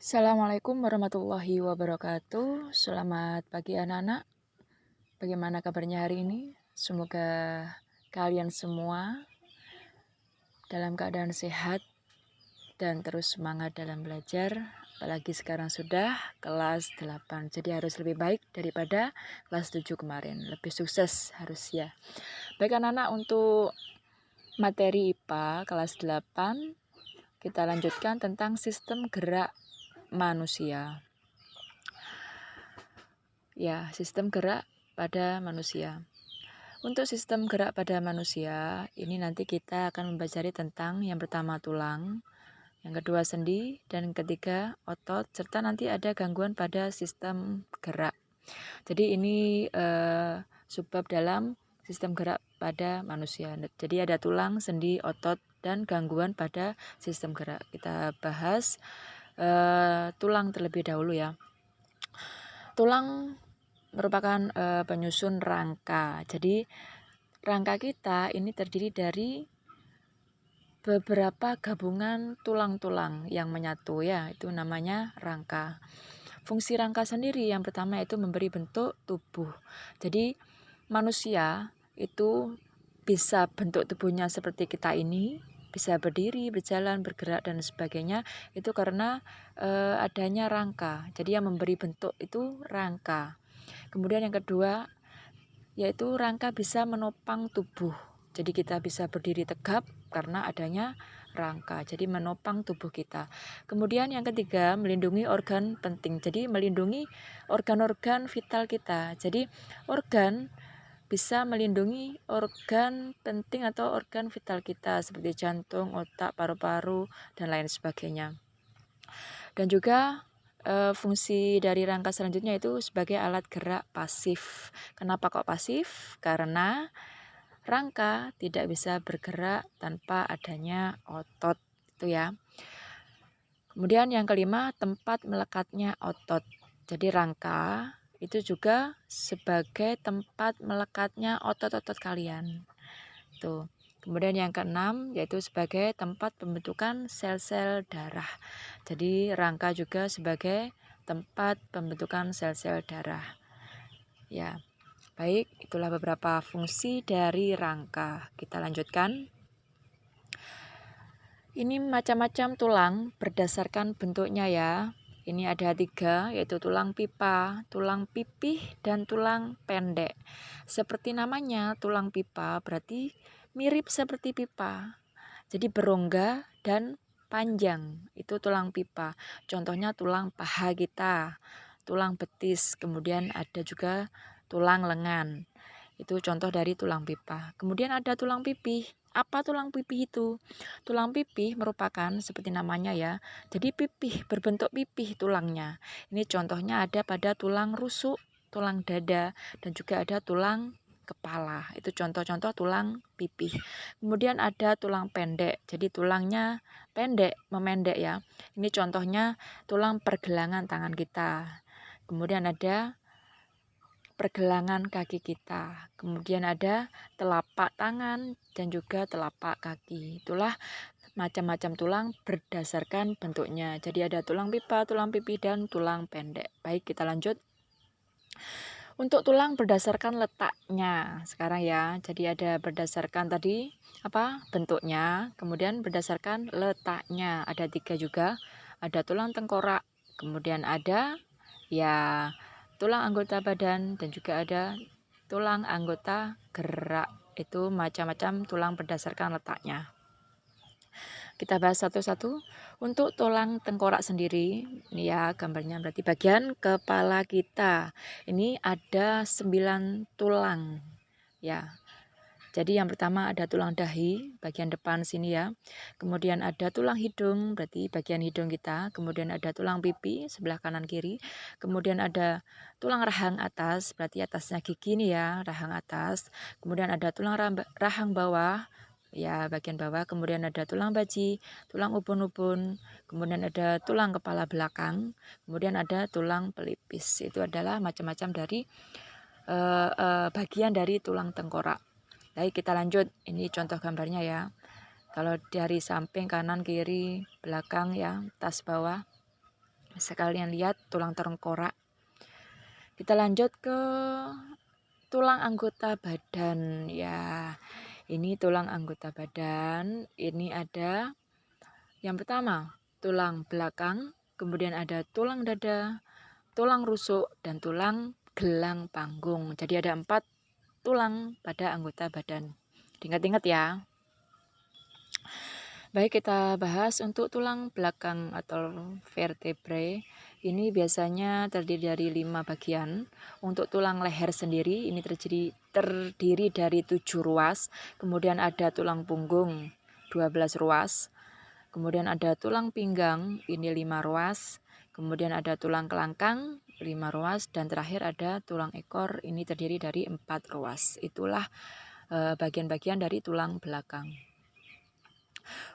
Assalamualaikum warahmatullahi wabarakatuh. Selamat pagi anak-anak. Bagaimana kabarnya hari ini? Semoga kalian semua dalam keadaan sehat dan terus semangat dalam belajar. Apalagi sekarang sudah kelas 8. Jadi harus lebih baik daripada kelas 7 kemarin. Lebih sukses harus ya. Baik anak-anak, untuk materi IPA kelas 8 kita lanjutkan tentang sistem gerak manusia. Ya, sistem gerak pada manusia. Untuk sistem gerak pada manusia, ini nanti kita akan mempelajari tentang yang pertama tulang, yang kedua sendi, dan yang ketiga otot, serta nanti ada gangguan pada sistem gerak. Jadi ini subbab dalam sistem gerak pada manusia. Jadi ada tulang, sendi, otot, dan gangguan pada sistem gerak. Kita bahas tulang terlebih dahulu ya. Tulang merupakan penyusun rangka. Jadi rangka kita ini terdiri dari beberapa gabungan tulang-tulang yang menyatu ya, itu namanya rangka. Fungsi rangka sendiri yang pertama itu memberi bentuk tubuh. Jadi manusia itu bisa bentuk tubuhnya seperti kita ini, bisa berdiri, berjalan, bergerak dan sebagainya, itu karena adanya rangka. Jadi yang memberi bentuk itu rangka. Kemudian yang kedua yaitu rangka bisa menopang tubuh. Jadi kita bisa berdiri tegap karena adanya rangka. Jadi menopang tubuh kita. Kemudian yang ketiga, melindungi organ penting. Jadi melindungi organ-organ vital kita. Jadi organ bisa melindungi organ penting atau organ vital kita seperti jantung, otak, paru-paru, dan lain sebagainya. Dan juga fungsi dari rangka selanjutnya itu sebagai alat gerak pasif. Kenapa kok pasif? Karena rangka tidak bisa bergerak tanpa adanya otot, itu ya. Kemudian yang kelima, tempat melekatnya otot. Jadi rangka itu juga sebagai tempat melekatnya otot-otot kalian. Tuh. Kemudian yang keenam yaitu sebagai tempat pembentukan sel-sel darah. Jadi rangka juga sebagai tempat pembentukan sel-sel darah. Ya, baik, itulah beberapa fungsi dari rangka. Kita lanjutkan. Ini macam-macam tulang berdasarkan bentuknya ya. Ini ada 3, yaitu tulang pipa, tulang pipih, dan tulang pendek. Seperti namanya, tulang pipa berarti mirip seperti pipa. Jadi berongga dan panjang, itu tulang pipa. Contohnya tulang paha kita, tulang betis, kemudian ada juga tulang lengan. Itu contoh dari tulang pipa. Kemudian ada tulang pipih. Apa tulang pipih itu? Tulang pipih merupakan seperti namanya ya. Jadi pipih, berbentuk pipih tulangnya. Ini contohnya ada pada tulang rusuk, tulang dada, dan juga ada tulang kepala. Itu contoh-contoh tulang pipih. Kemudian ada tulang pendek. Jadi tulangnya pendek, memendek ya. Ini contohnya tulang pergelangan tangan kita. Kemudian ada pergelangan kaki kita. Kemudian ada telapak tangan dan juga telapak kaki. Itulah macam-macam tulang berdasarkan bentuknya. Jadi ada tulang pipa, tulang pipih, dan tulang pendek. Baik, kita lanjut. Untuk tulang berdasarkan letaknya sekarang ya. Jadi ada berdasarkan tadi bentuknya, kemudian berdasarkan letaknya. Ada 3 juga. Ada tulang tengkorak, kemudian ada ya tulang anggota badan, dan juga ada tulang anggota gerak. Itu macam-macam tulang berdasarkan letaknya. Kita bahas satu-satu. Untuk tulang tengkorak sendiri, ini ya gambarnya berarti bagian kepala kita. Ini ada 9 tulang. Ya. Jadi yang pertama ada tulang dahi, bagian depan sini ya. Kemudian ada tulang hidung, berarti bagian hidung kita. Kemudian ada tulang pipi, sebelah kanan kiri. Kemudian ada tulang rahang atas, berarti atasnya gigi nih ya, rahang atas. Kemudian ada tulang rahang bawah, ya bagian bawah. Kemudian ada tulang baji, tulang ubun-ubun. Kemudian ada tulang kepala belakang. Kemudian ada tulang pelipis. Itu adalah macam-macam dari bagian dari tulang tengkorak. Baik, kita lanjut. Ini contoh gambarnya ya. Kalau dari samping kanan, kiri, belakang ya, atas bawah. Bisa kalian lihat tulang tengkorak. Kita lanjut ke tulang anggota badan ya. Ini tulang anggota badan. Ini ada yang pertama tulang belakang, kemudian ada tulang dada, tulang rusuk, dan tulang gelang panggung. Jadi ada 4 tulang pada anggota badan. Diingat-ingat ya. Baik, kita bahas untuk tulang belakang atau vertebrae. Ini biasanya terdiri dari 5 bagian. Untuk tulang leher sendiri, ini terdiri dari 7 ruas. Kemudian ada tulang punggung, 12 ruas. Kemudian ada tulang pinggang, ini 5 ruas. Kemudian ada tulang kelangkang, 5 ruas. Dan terakhir ada tulang ekor, ini terdiri dari 4 ruas. Itulah bagian-bagian dari tulang belakang.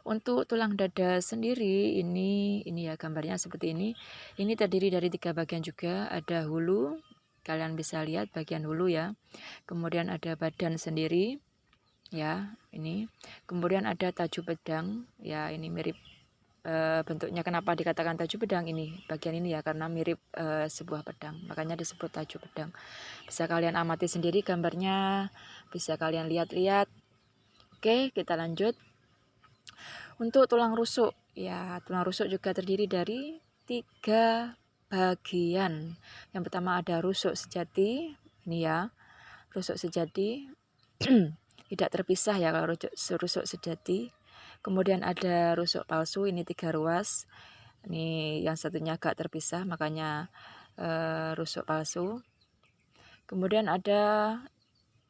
Untuk tulang dada sendiri ini ya gambarnya seperti ini. Ini terdiri dari 3 bagian juga, ada hulu, kalian bisa lihat bagian hulu ya. Kemudian ada badan sendiri ya, ini. Kemudian ada taju pedang ya, ini mirip bentuknya. Kenapa dikatakan taju pedang ini? Bagian ini ya karena mirip sebuah pedang, makanya disebut taju pedang. Bisa kalian amati sendiri gambarnya, bisa kalian lihat-lihat. Oke, kita lanjut. Untuk tulang rusuk, ya tulang rusuk juga terdiri dari 3 bagian. Yang pertama ada rusuk sejati, ini ya, rusuk sejati tidak terpisah ya kalau rusuk sejati. Kemudian ada rusuk palsu, ini 3 ruas. Ini yang satunya agak terpisah, makanya rusuk palsu. Kemudian ada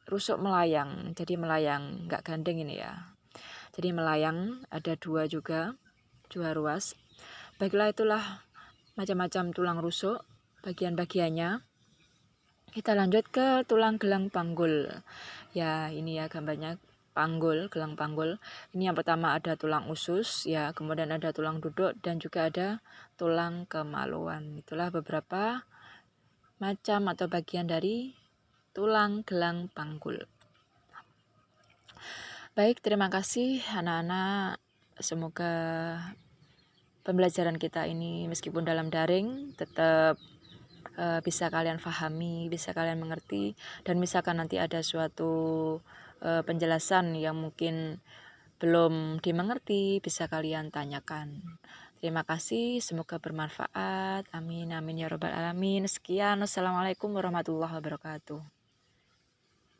rusuk melayang, jadi melayang, nggak gandeng ini ya. Jadi melayang ada 2 juga, 2 ruas. Baiklah, itulah macam-macam tulang rusuk, bagian-bagiannya. Kita lanjut ke tulang gelang panggul. Ya, ini ya gambarnya panggul, gelang panggul. Ini yang pertama ada tulang usus, ya, kemudian ada tulang duduk dan juga ada tulang kemaluan. Itulah beberapa macam atau bagian dari tulang gelang panggul. Baik, terima kasih anak-anak. Semoga pembelajaran kita ini meskipun dalam daring tetap bisa kalian pahami, bisa kalian mengerti, dan misalkan nanti ada suatu penjelasan yang mungkin belum dimengerti, bisa kalian tanyakan. Terima kasih, semoga bermanfaat. Amin, amin ya robbal alamin. Sekian, assalamualaikum warahmatullahi wabarakatuh.